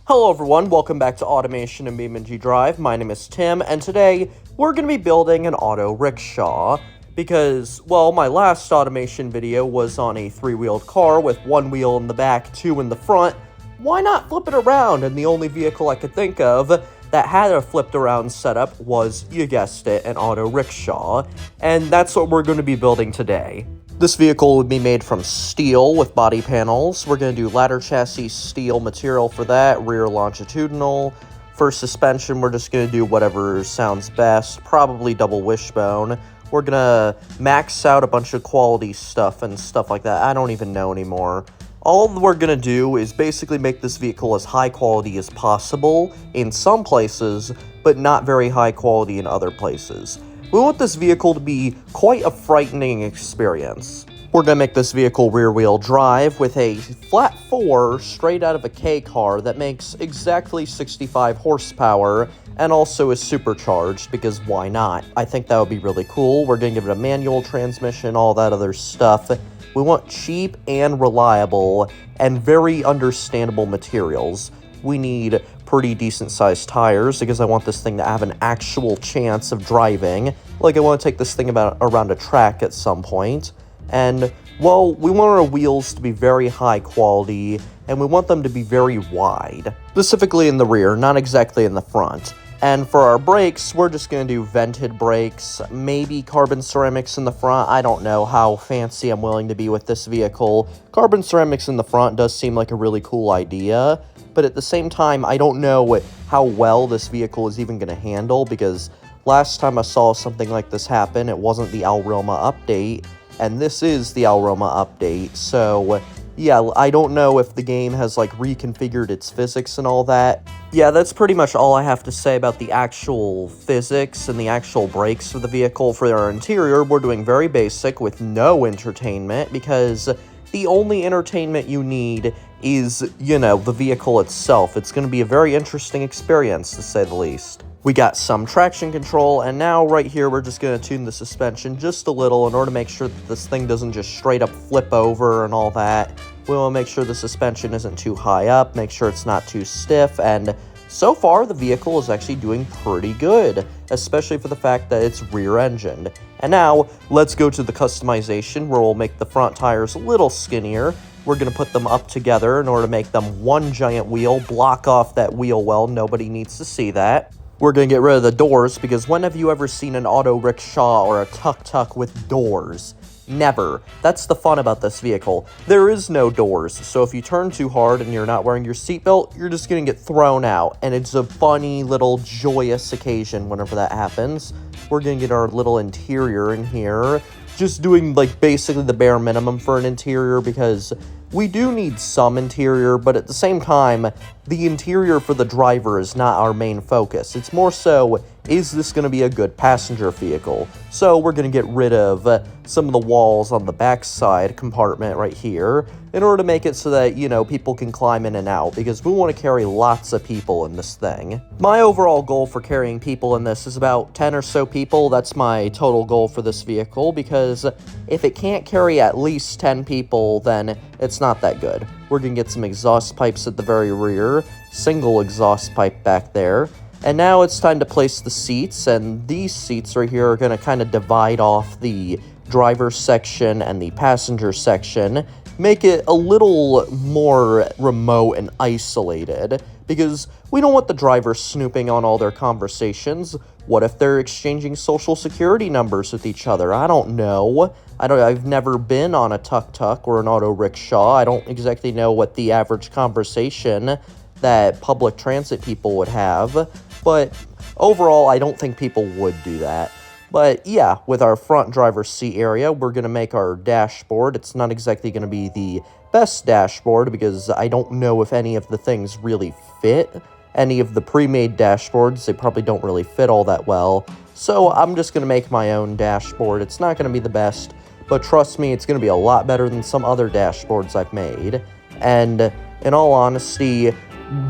Hello everyone, welcome back to Automation in BeamNG Drive. My name is Tim, and today we're going to be building an auto rickshaw. Because, well, my last automation video was on a three-wheeled car with one wheel in the back, two in the front. Why not flip it around? And the only vehicle I could think of that had a flipped around setup was, you guessed it, an auto rickshaw. And that's what we're going to be building today. This vehicle would be made from steel with body panels. We're going to do ladder chassis steel material for that, rear longitudinal. For suspension, we're just going to do whatever sounds best, probably double wishbone. We're going to max out a bunch of quality stuff and stuff like that. I don't even know anymore. All we're going to do is basically make this vehicle as high quality as possible in some places, but not very high quality in other places. We want this vehicle to be quite a frightening experience. We're going to make this vehicle rear-wheel drive with a flat 4 straight out of a K car that makes exactly 65 horsepower and also is supercharged, because why not? I think that would be really cool. We're going to give it a manual transmission, all that other stuff. We want cheap and reliable and very understandable materials. We need pretty decent sized tires because I want this thing to have an actual chance of driving. Like, I want to take this thing around a track at some point. And, well, we want our wheels to be very high quality, and we want them to be very wide. Specifically in the rear, not exactly in the front. And for our brakes, we're just going to do vented brakes, maybe carbon ceramics in the front. I don't know how fancy I'm willing to be with this vehicle. Carbon ceramics in the front does seem like a really cool idea, but at the same time, I don't know how well this vehicle is even going to handle, because last time I saw something like this happen, it wasn't the Alroma update, and this is the Alroma update, so yeah, I don't know if the game has, like, reconfigured its physics and all that. Yeah, that's pretty much all I have to say about the actual physics and the actual brakes of the vehicle. For our interior, we're doing very basic with no entertainment, because the only entertainment you need is, you know, the vehicle itself. It's going to be a very interesting experience, to say the least. We got some traction control, and now right here we're just going to tune the suspension just a little in order to make sure that this thing doesn't just straight up flip over and all that. We want to make sure the suspension isn't too high up, make sure it's not too stiff, and so far the vehicle is actually doing pretty good, especially for the fact that it's rear-engined. And now, let's go to the customization, where we'll make the front tires a little skinnier. We're going to put them up together in order to make them one giant wheel, block off that wheel well, nobody needs to see that. We're going to get rid of the doors, because when have you ever seen an auto rickshaw or a tuk-tuk with doors? Never. That's the fun about this vehicle. There is no doors, so if you turn too hard and you're not wearing your seatbelt, you're just going to get thrown out, and it's a funny little joyous occasion whenever that happens. We're going to get our little interior in here, just doing, like, basically the bare minimum for an interior, because we do need some interior, but at the same time, the interior for the driver is not our main focus. It's more so, is this going to be a good passenger vehicle? So we're going to get rid of some of the walls on the backside compartment right here in order to make it so that, you know, people can climb in and out, because we want to carry lots of people in this thing. My overall goal for carrying people in this is about 10 or so people. That's my total goal for this vehicle, because if it can't carry at least 10 people, then it's not that good. We're going to get some exhaust pipes at the very rear, single exhaust pipe back there. And now it's time to place the seats, and these seats right here are going to kind of divide off the driver's section and the passenger section, make it a little more remote and isolated, because we don't want the driver snooping on all their conversations. What if they're exchanging social security numbers with each other? I don't know. I've never been on a tuk-tuk or an auto rickshaw. I don't exactly know what the average conversation that public transit people would have, but overall, I don't think people would do that. But yeah, with our front driver's seat area, we're going to make our dashboard. It's not exactly going to be the best dashboard, because I don't know if any of the things really fit. Any of the pre-made dashboards, they probably don't really fit all that well. So I'm just going to make my own dashboard. It's not going to be the best, but trust me, it's going to be a lot better than some other dashboards I've made. And in all honesty,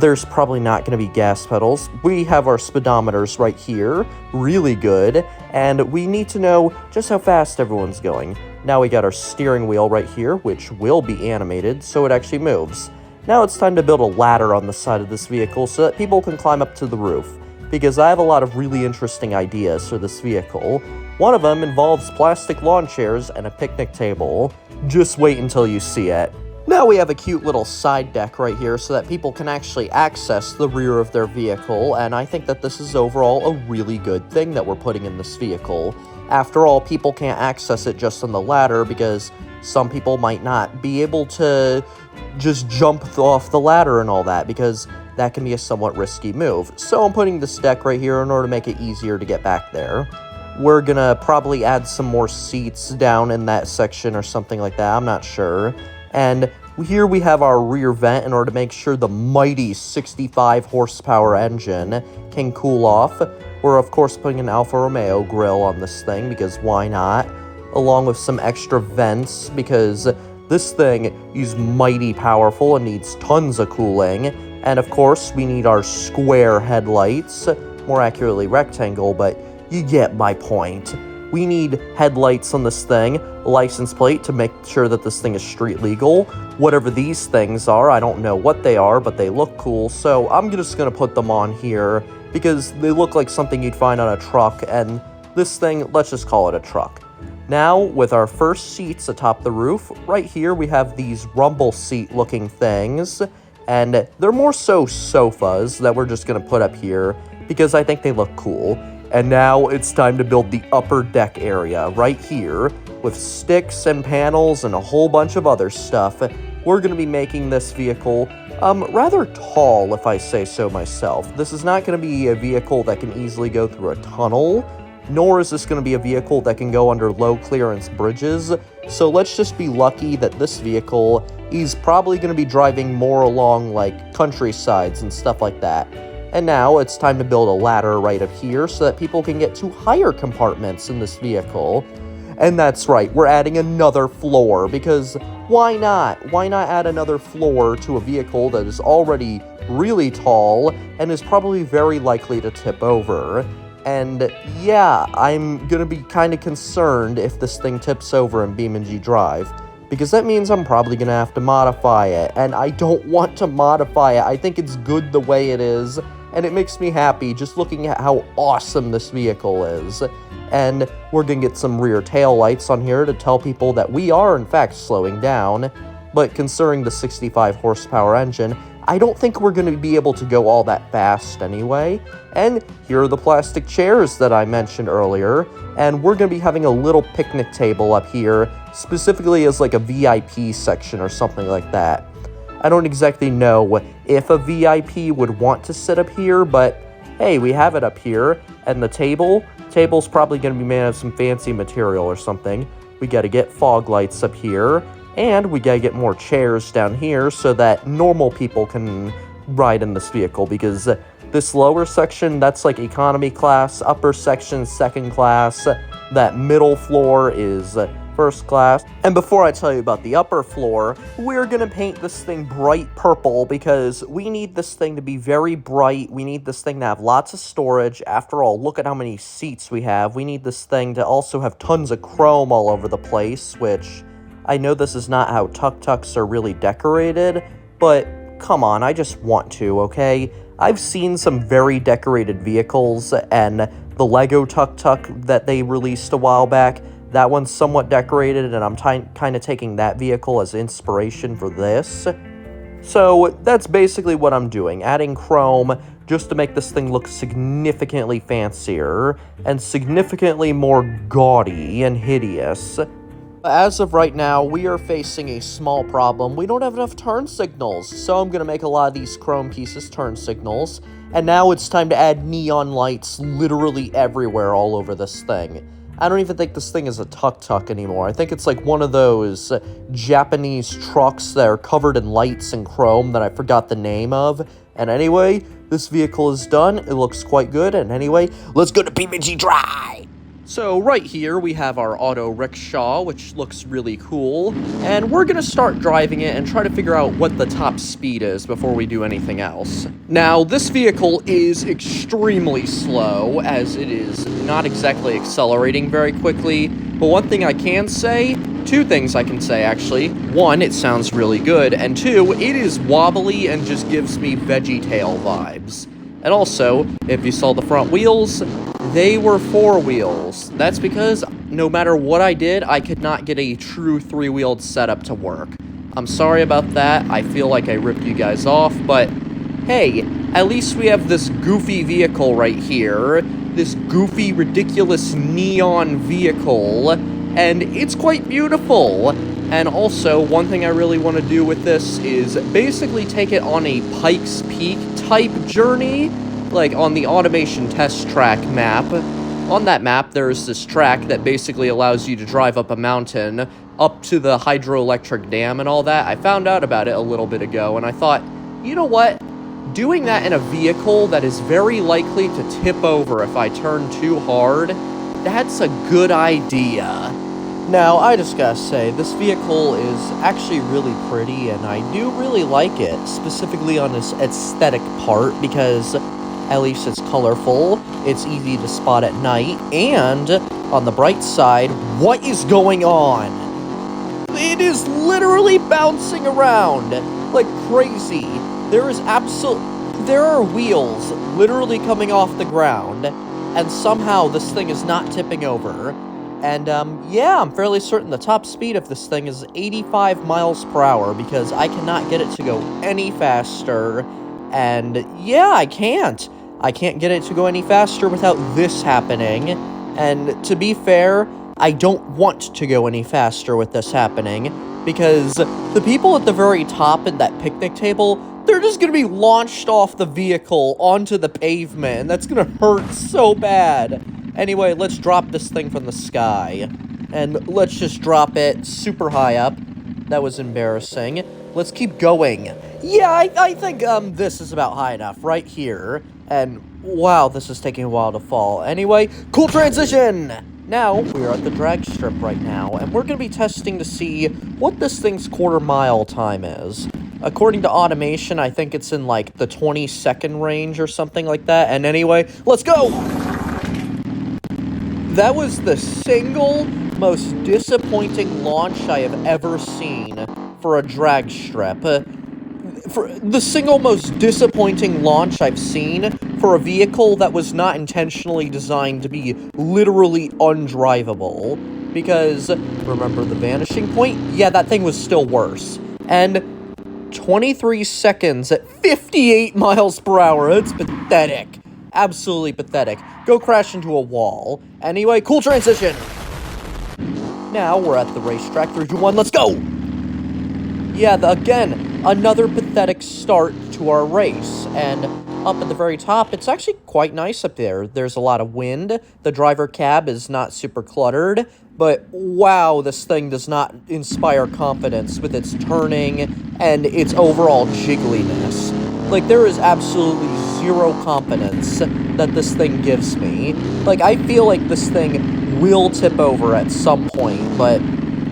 there's probably not going to be gas pedals. We have our speedometers right here, really good, and we need to know just how fast everyone's going. Now we got our steering wheel right here, which will be animated, so it actually moves. Now it's time to build a ladder on the side of this vehicle so that people can climb up to the roof, because I have a lot of really interesting ideas for this vehicle. One of them involves plastic lawn chairs and a picnic table. Just wait until you see it. Now we have a cute little side deck right here so that people can actually access the rear of their vehicle, and I think that this is overall a really good thing that we're putting in this vehicle. After all, people can't access it just on the ladder because some people might not be able to just jump off the ladder and all that, because that can be a somewhat risky move. So I'm putting this deck right here in order to make it easier to get back there. We're gonna probably add some more seats down in that section or something like that, I'm not sure. And here we have our rear vent in order to make sure the mighty 65 horsepower engine can cool off. We're of course putting an Alfa Romeo grille on this thing, because why not? Along with some extra vents, because this thing is mighty powerful and needs tons of cooling. And of course we need our square headlights, more accurately rectangle, but you get my point. We need headlights on this thing, a license plate to make sure that this thing is street legal. Whatever these things are, I don't know what they are, but they look cool, so I'm just gonna put them on here because they look like something you'd find on a truck, and this thing, let's just call it a truck. Now, with our first seats atop the roof, right here we have these rumble seat looking things, and they're more so sofas that we're just gonna put up here because I think they look cool. And now it's time to build the upper deck area right here with sticks and panels and a whole bunch of other stuff. We're going to be making this vehicle rather tall, if I say so myself. This is not going to be a vehicle that can easily go through a tunnel, nor is this going to be a vehicle that can go under low clearance bridges. So let's just be lucky that this vehicle is probably going to be driving more along like countrysides and stuff like that. And now it's time to build a ladder right up here so that people can get to higher compartments in this vehicle. And that's right, we're adding another floor, because why not? Why not add another floor to a vehicle that is already really tall and is probably very likely to tip over? And yeah, I'm gonna be kind of concerned if this thing tips over in BeamNG Drive, because that means I'm probably gonna have to modify it, and I don't want to modify it. I think it's good the way it is, and it makes me happy just looking at how awesome this vehicle is. And we're gonna get some rear tail lights on here to tell people that we are in fact slowing down, but considering the 65 horsepower engine, I don't think we're gonna be able to go all that fast anyway. And here are the plastic chairs that I mentioned earlier, and we're gonna be having a little picnic table up here, specifically as like a VIP section or something like that. I don't exactly know if a VIP would want to sit up here, but hey, we have it up here. And the table's probably going to be made of some fancy material or something. We got to get fog lights up here, and we got to get more chairs down here so that normal people can ride in this vehicle, because this lower section, that's like economy class, upper section, second class, that middle floor is first class. And before I tell you about the upper floor, we're gonna paint this thing bright purple because we need this thing to be very bright. We need this thing to have lots of storage. After all, look at how many seats we have. We need this thing to also have tons of chrome all over the place, which I know this is not how tuk-tuks are really decorated, but come on, I just want to, okay? I've seen some very decorated vehicles, and the Lego tuk-tuk that they released a while back, that one's somewhat decorated, and I'm kind of taking that vehicle as inspiration for this. So that's basically what I'm doing, adding chrome just to make this thing look significantly fancier and significantly more gaudy and hideous. As of right now, we are facing a small problem. We don't have enough turn signals, so I'm going to make a lot of these chrome pieces turn signals. And now it's time to add neon lights literally everywhere all over this thing. I don't even think this thing is a tuk-tuk anymore. I think it's like one of those Japanese trucks that are covered in lights and chrome that I forgot the name of. And anyway, this vehicle is done. It looks quite good. And anyway, let's go to BeamNG Drive! So right here we have our auto rickshaw, which looks really cool, and we're gonna start driving it and try to figure out what the top speed is before we do anything else. Now, this vehicle is extremely slow, as it is not exactly accelerating very quickly, but one thing I can say, Two things I can say, actually. One, it sounds really good, and two, it is wobbly and just gives me VeggieTale vibes. And also, if you saw the front wheels, they were 4 wheels. That's because no matter what I did, I could not get a true 3-wheeled setup to work. I'm sorry about that. I feel like I ripped you guys off, but hey, at least we have this goofy vehicle right here. This goofy, ridiculous neon vehicle, and it's quite beautiful. And also, one thing I really want to do with this is basically take it on a Pikes Peak type journey, like on the automation test track map. On that map, there's this track that basically allows you to drive up a mountain, up to the hydroelectric dam and all that. I found out about it a little bit ago, and I thought, you know what? Doing that in a vehicle that is very likely to tip over if I turn too hard, that's a good idea. Now, I just gotta say, this vehicle is actually really pretty, and I do really like it, specifically on this aesthetic part, because at least it's colorful, it's easy to spot at night, and on the bright side, what is going on? It is literally bouncing around like crazy. There are wheels literally coming off the ground, and somehow this thing is not tipping over. And, yeah, I'm fairly certain the top speed of this thing is 85 miles per hour, because I cannot get it to go any faster. And, yeah, I can't. I can't get it to go any faster without this happening. And, to be fair, I don't want to go any faster with this happening, because the people at the very top at that picnic table, they're just gonna be launched off the vehicle onto the pavement, and that's gonna hurt so bad. Anyway, let's drop this thing from the sky. And let's just drop it super high up. That was embarrassing. Let's keep going. Yeah, I think, this is about high enough, right here. And, wow, this is taking a while to fall. Anyway, cool transition! Now, we're at the drag strip right now, and we're gonna be testing to see what this thing's quarter-mile time is. According to automation, I think it's in, like, the 20-second range or something like that. And anyway, let's go! That was the single most disappointing launch I have ever seen for a drag strip. For the single most disappointing launch I've seen for a vehicle that was not intentionally designed to be literally undrivable. Because, remember the vanishing point? Yeah, that thing was still worse. And 23 seconds at 58 miles per hour. It's pathetic. Absolutely pathetic. Go crash into a wall. Anyway, cool transition. Now we're at the racetrack. 3, 2, 1, let's go! Yeah, again, another pathetic start to our race. And up at the very top, it's actually quite nice up there. There's a lot of wind. The driver cab is not super cluttered. But wow, this thing does not inspire confidence with its turning and its overall jiggliness. Like, there is absolutely zero confidence that this thing gives me. Like, I feel like this thing will tip over at some point, but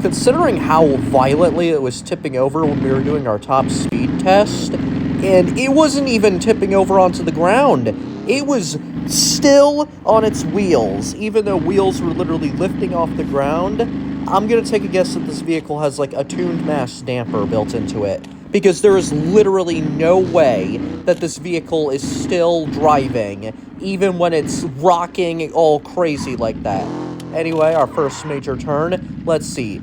considering how violently it was tipping over when we were doing our top speed test, and it wasn't even tipping over onto the ground, it was still on its wheels, even though wheels were literally lifting off the ground. I'm gonna take a guess that this vehicle has, like, a tuned mass damper built into it, because there is literally no way that this vehicle is still driving, even when it's rocking all crazy like that. Anyway, our first major turn, let's see.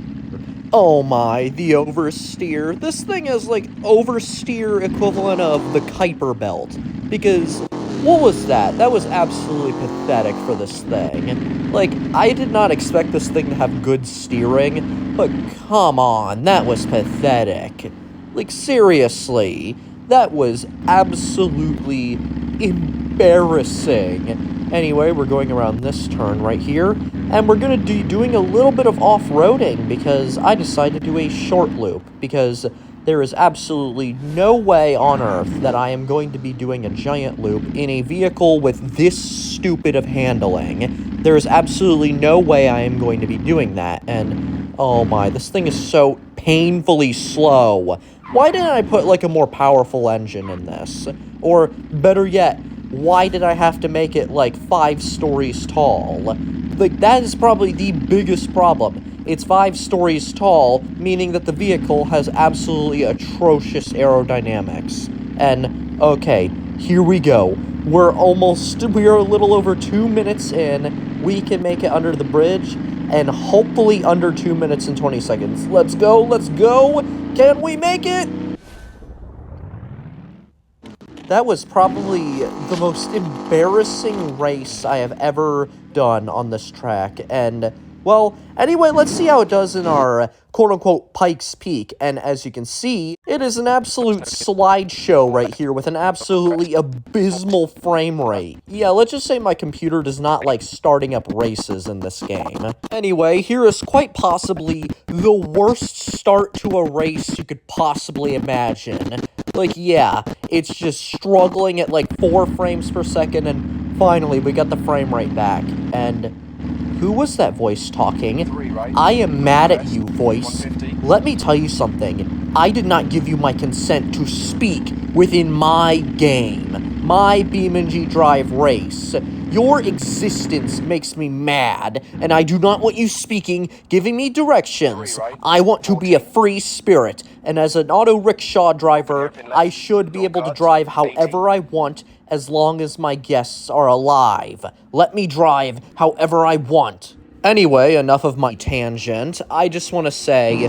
Oh my, the oversteer. This thing is like oversteer equivalent of the Kuiper belt, because what was that? That was absolutely pathetic for this thing. Like, I did not expect this thing to have good steering, but come on, that was pathetic. Like, seriously, that was absolutely embarrassing. Anyway, we're going around this turn right here, and we're going to be doing a little bit of off-roading, because I decided to do a short loop, because there is absolutely no way on Earth that I am going to be doing a giant loop in a vehicle with this stupid of handling. There is absolutely no way I am going to be doing that, and oh my, this thing is so painfully slow. Why didn't I put, like, a more powerful engine in this? Or, better yet, why did I have to make it, like, 5 stories tall? Like, that is probably the biggest problem. It's 5 stories tall, meaning that the vehicle has absolutely atrocious aerodynamics. And, okay, here we go. We are a little over 2 minutes in. We can make it under the bridge, and hopefully under 2 minutes and 20 seconds. Let's go, let's go! Can we make it? That was probably the most embarrassing race I have ever done on this track, and, well, anyway, let's see how it does in our quote-unquote Pikes Peak, and as you can see, it is an absolute slideshow right here with an absolutely abysmal frame rate. Yeah, let's just say my computer does not like starting up races in this game. Anyway, here is quite possibly the worst start to a race you could possibly imagine. Like, yeah, it's just struggling at like 4 frames per second, and finally we got the frame rate back, and who was that voice talking? I am mad at you, voice. Let me tell you something. I did not give you my consent to speak within my game, my BeamNG Drive race. Your existence makes me mad, and I do not want you speaking, giving me directions. I want to be a free spirit, and as an auto rickshaw driver, I should be able to drive however I want as long as my guests are alive. Let me drive however I want. Anyway, enough of my tangent. I just want to say,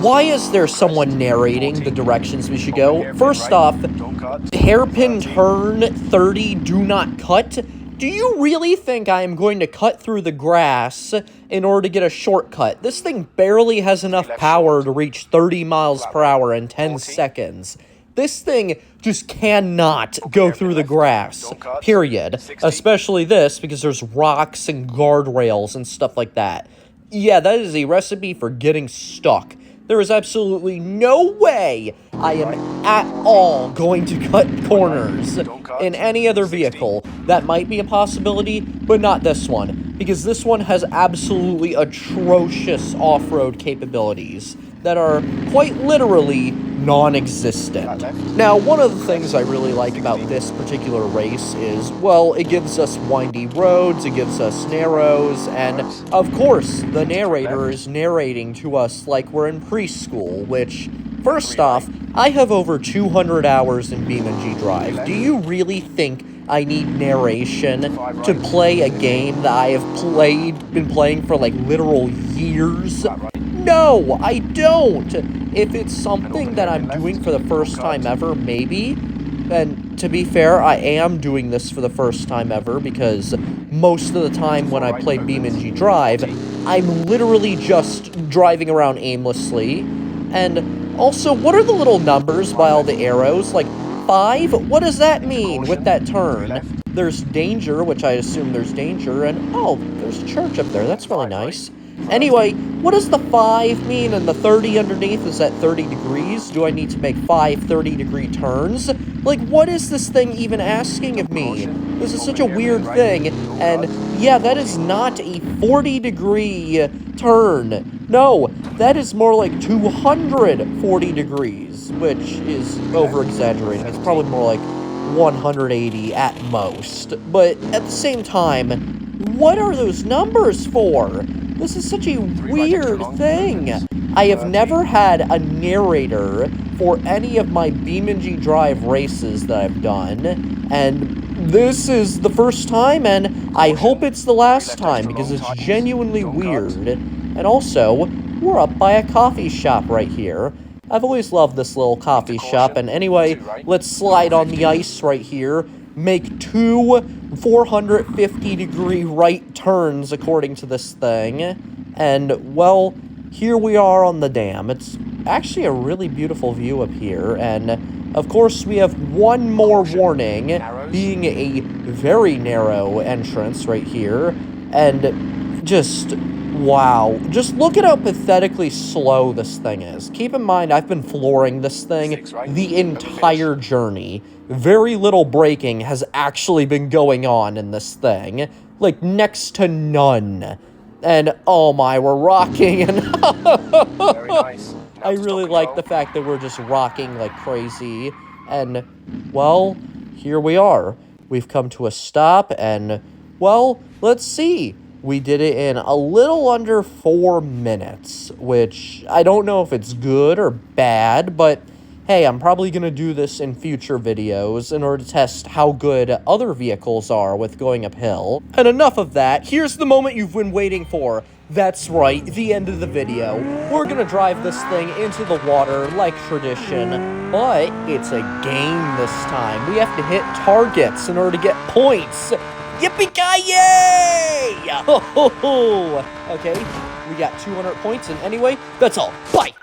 why is there someone narrating the directions we should go? First off, hairpin turn 30, do not cut. Do you really think I am going to cut through the grass in order to get a shortcut? This thing barely has enough power to reach 30 miles per hour in 10 seconds. This thing just cannot go through the grass, period. Especially this, because there's rocks and guardrails and stuff like that. Yeah, that is a recipe for getting stuck. There is absolutely no way I am at all going to cut corners in any other vehicle. That might be a possibility, but not this one, because this one has absolutely atrocious off-road capabilities that are quite literally non-existent. Now, one of the things I really like about this particular race is, well, it gives us windy roads, it gives us narrows, and, of course, the narrator is narrating to us like we're in preschool, which, first off, I have over 200 hours in BeamNG Drive. Do you really think I need narration to play a game that I have been playing for, like, literal years? No, I don't! If it's something that I'm doing for the first time ever, maybe. And to be fair, I am doing this for the first time ever, because most of the time when I play BeamNG Drive, I'm literally just driving around aimlessly. And also, what are the little numbers by all the arrows? Like, 5? What does that mean with that turn? There's danger, which I assume there's danger, and oh, there's a church up there. That's really nice. Anyway, what does the 5 mean and the 30 underneath? Is that 30 degrees? Do I need to make 5 30-degree turns? Like, what is this thing even asking of me? This is such a weird thing, and yeah, that is not a 40-degree turn. No, that is more like 240 degrees, which is over-exaggerating. It's probably more like 180 at most. But at the same time, what are those numbers for? This is such a weird thing. I have never had a narrator for any of my BeamNG Drive races that I've done, and this is the first time, and I hope it's the last time, because it's genuinely weird. And also, we're up by a coffee shop right here. I've always loved this little coffee shop, and anyway, let's slide on the ice right here. Make 2 450-degree right turns according to this thing, and, well, here we are on the dam. It's actually a really beautiful view up here, and, of course, we have one more warning, being a very narrow entrance right here, and just, wow. Just look at how pathetically slow this thing is. Keep in mind, I've been flooring this thing the entire journey. Very little braking has actually been going on in this thing. Like, next to none. And, oh my, we're rocking, and Very nice. I really like the fact that we're just rocking like crazy. And, well, here we are. We've come to a stop, and, well, let's see. We did it in a little under 4 minutes, which I don't know if it's good or bad, but hey, I'm probably going to do this in future videos in order to test how good other vehicles are with going uphill. And enough of that, here's the moment you've been waiting for. That's right, the end of the video. We're going to drive this thing into the water like tradition, but it's a game this time. We have to hit targets in order to get points. Yippee-ki-yay! Okay, we got 200 points, and anyway, that's all. Bye!